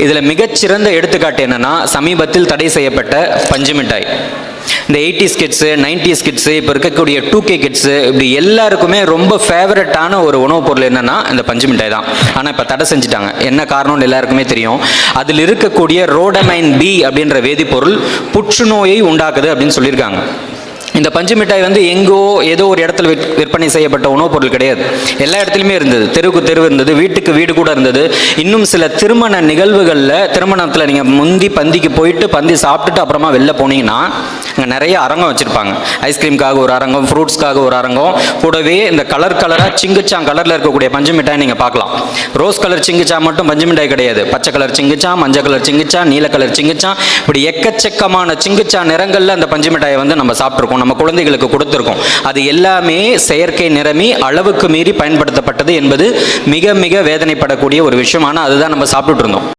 இதில் மிகச்சிறந்த எடுத்துக்காட்டு என்னென்னா, சமீபத்தில் தடை செய்யப்பட்ட பஞ்சு மிட்டாய். இந்த 80s கிட்ஸு, 90s கிட்ஸு, இப்போ இருக்கக்கூடிய 2K கிட்ஸு, இப்படி எல்லாருக்குமே ரொம்ப ஃபேவரட்டான ஒரு உணவுப் பொருள் என்னென்னா இந்த பஞ்சு மிட்டாய் தான். ஆனால் இப்போ தடை செஞ்சுட்டாங்க. என்ன காரணம்னு எல்லாருக்குமே தெரியும். அதில் இருக்கக்கூடிய ரோடமைன் பி அப்படின்ற வேதிப்பொருள் புற்றுநோயை உண்டாக்குது அப்படின்னு சொல்லியிருக்காங்க. இந்த பஞ்சு மிட்டாய் எங்கோ ஏதோ ஒரு இடத்துல விற்பனை செய்யப்பட்ட உணவுப் பொருள் கிடையாது. எல்லா இடத்துலையுமே இருந்தது. தெருவுக்கு தெருவு இருந்தது, வீட்டுக்கு வீடு கூட இருந்தது. இன்னும் சில திருமண நிகழ்வுகளில், திருமணத்தில் நீங்கள் முந்தி பந்திக்கு போயிட்டு பந்தி சாப்பிட்டுட்டு அப்புறமா வெளில போனீங்கன்னா அங்கே நிறைய அரங்கம் வச்சுருப்பாங்க. ஐஸ்கிரீமுக்காக ஒரு அரங்கம், ஃப்ரூட்ஸ்க்காக ஒரு அரங்கம், கூடவே இந்த கலராக சிங்குச்சான் கலரில் இருக்கக்கூடிய பஞ்சு மிட்டாய் நீங்கள் பார்க்கலாம். ரோஸ் கலர் சிங்குச்சான் மட்டும் பஞ்சு மிட்டாய் கிடையாது. பச்சை கலர் சிங்குச்சான், மஞ்சள் கலர் சிங்குச்சான், நீல கலர் சிங்குச்சான், இப்படி எக்கச்சக்கமான சிங்குச்சான் நிறங்களில் அந்த பஞ்சு மிட்டாயை நம்ம சாப்பிட்ருக்கோம், நம்ம குழந்தைகளுக்கு கொடுத்துருக்கோம். அது எல்லாமே செயற்கை நிறமி, அளவுக்கு மீறி பயன்படுத்தப்பட்டது என்பது மிக மிக வேதனைப்படக்கூடிய ஒரு விஷயம். ஆனால் அதுதான் நம்ம சாப்பிட்டுட்டு இருந்தோம்.